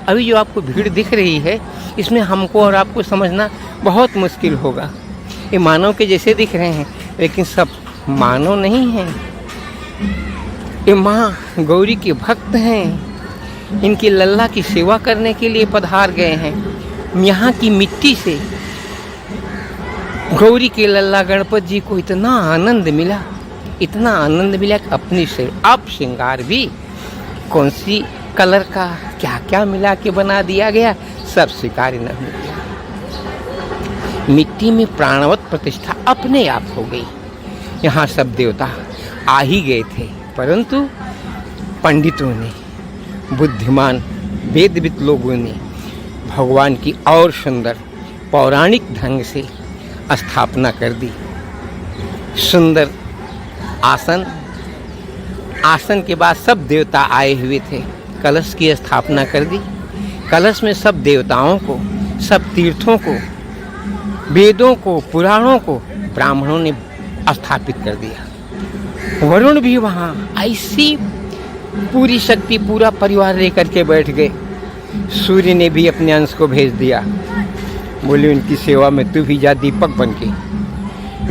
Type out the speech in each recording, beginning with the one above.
अभी जो आपको भीड़ दिख रही है, इसमें हमको और आपको समझना बहुत मुश्किल होगा। ये मानव के जैसे दिख रहे हैं, लेकिन सब मानव नहीं हैं। ये माँ गौरी के भक्त हैं। इनकी लल्ला की सेवा करने के लिए पधार गए हैं। यहाँ की मिट्टी से गौरी के लल्ला गणपति जी को इतना आनंद मिला, इतना आनंद मिला कि अपनी से अब श्रृंगार भी कौन सी कलर का क्या क्या मिला के बना दिया गया, सब स्वीकार्य न हो गया। मिट्टी में प्राणवत प्रतिष्ठा अपने आप हो गई। यहाँ सब देवता आ ही गए थे, परंतु पंडितों ने, बुद्धिमान वेदविद लोगों ने भगवान की और सुंदर पौराणिक ढंग से स्थापना कर दी। सुंदर आसन, आसन के बाद सब देवता आए हुए थे। कलश की स्थापना कर दी। कलश में सब देवताओं को, सब तीर्थों को, वेदों को, पुराणों को ब्राह्मणों ने स्थापित कर दिया। वरुण भी वहाँ ऐसी पूरी शक्ति, पूरा परिवार लेकर के बैठ गए। सूर्य ने भी अपने अंश को भेज दिया। बोले उनकी सेवा में तू भी जा दीपक बन के।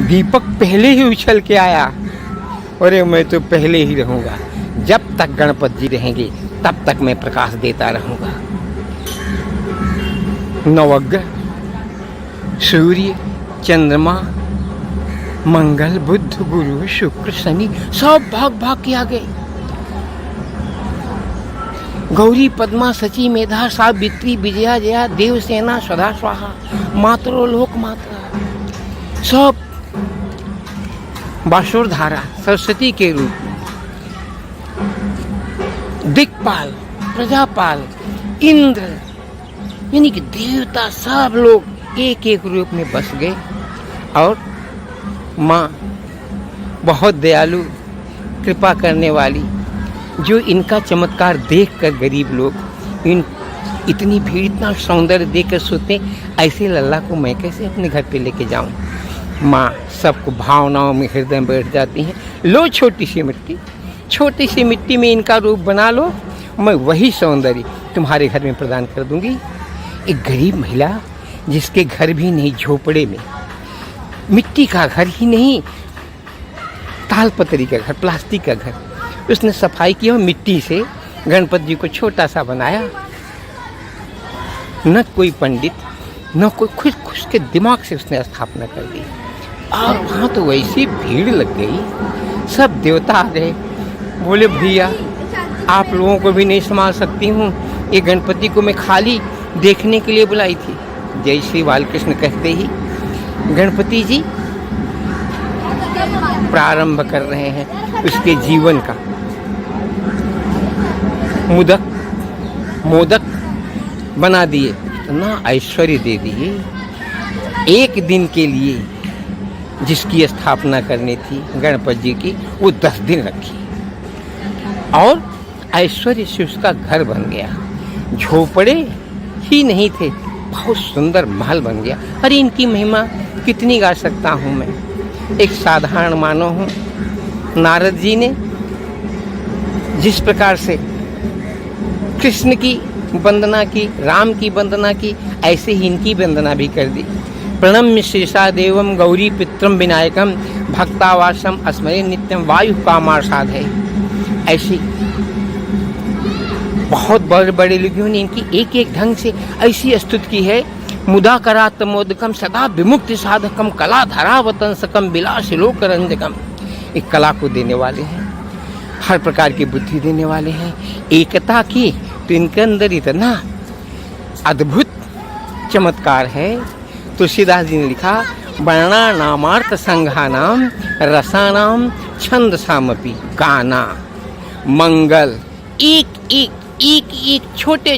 दीपक पहले ही उछल के आया, अरे मैं तो पहले ही रहूँगा, जब तक गणपति जी रहेंगे तब तक मैं प्रकाश देता रहूँगा। नवग्रह, सूर्य, चंद्रमा, मंगल, बुध, गुरु, शुक्र, शनि सब भाग भाग के आ गए। गौरी, पद्मा, सची, मेधा, सावित्री, विजया, जया, देवसेना, सदा स्वाहा, मातरो लोक मात्रा, सब बांसुरधारा सरस्वती के रूप में, दिक्पाल, प्रजापाल, इंद्र, यानी कि देवता सब लोग एक एक रूप में बस गए। और माँ बहुत दयालु, कृपा करने वाली, जो इनका चमत्कार देखकर गरीब लोग इतनी भीड़, इतना सौंदर्य देखकर सोचते ऐसे लल्ला को मैं कैसे अपने घर पे लेके जाऊं। माँ सबको भावनाओं में हृदय में बैठ जाती हैं। लो छोटी सी मिट्टी में इनका रूप बना लो, मैं वही सौंदर्य तुम्हारे घर में प्रदान कर दूंगी। एक गरीब महिला जिसके घर भी नहीं, झोपड़े में, मिट्टी का घर ही नहीं, तालपत्री का घर, प्लास्टिक का घर, उसने सफाई की और मिट्टी से गणपति जी को छोटा सा बनाया। न कोई पंडित, न कोई, खुद के दिमाग से उसने स्थापना कर दी। और वहाँ तो वैसी भीड़ लग गई, सब देवता आ गए। बोले भैया आप लोगों को भी नहीं संभाल सकती हूँ, ये गणपति को मैं खाली देखने के लिए बुलाई थी। जय श्री बालकृष्ण कहते ही गणपति जी प्रारंभ कर रहे हैं उसके जीवन का। मोदक बना दिए, इतना ऐश्वर्य दे दिए। एक दिन के लिए जिसकी स्थापना करनी थी गणपति जी की, वो 10 दिन रखी और ऐश्वर्य से उसका घर बन गया। झोपड़े ही नहीं थे, बहुत सुंदर महल बन गया। अरे इनकी महिमा कितनी गा सकता हूँ मैं, एक साधारण मानव हूँ। नारद जी ने जिस प्रकार से कृष्ण की वंदना की, राम की वंदना की, ऐसे ही इनकी वंदना भी कर दी। प्रणम्य शीर्षा देवम गौरी पित्रम विनायकम भक्तावासम अस्मरे नित्यम वायु कामार्षाद है। ऐसी बहुत बड़े बड़े लोगों ने इनकी एक एक ढंग से ऐसी स्तुति की है। मुदा करात मोदकम सदा विमुक्ति साधकम कला धरावतंसकम विलास लोक रंजकम। एक कला को देने वाले हैं, हर प्रकार की बुद्धि देने वाले हैं, एकता की, तो इनके अंदर इतना अद्भुत चमत्कार है। तुलसीदास जी ने लिखा, वर्णा नामार्थ संघानाम रसानाम छंद सामपि गाना मंगल। एक छोटे छोटे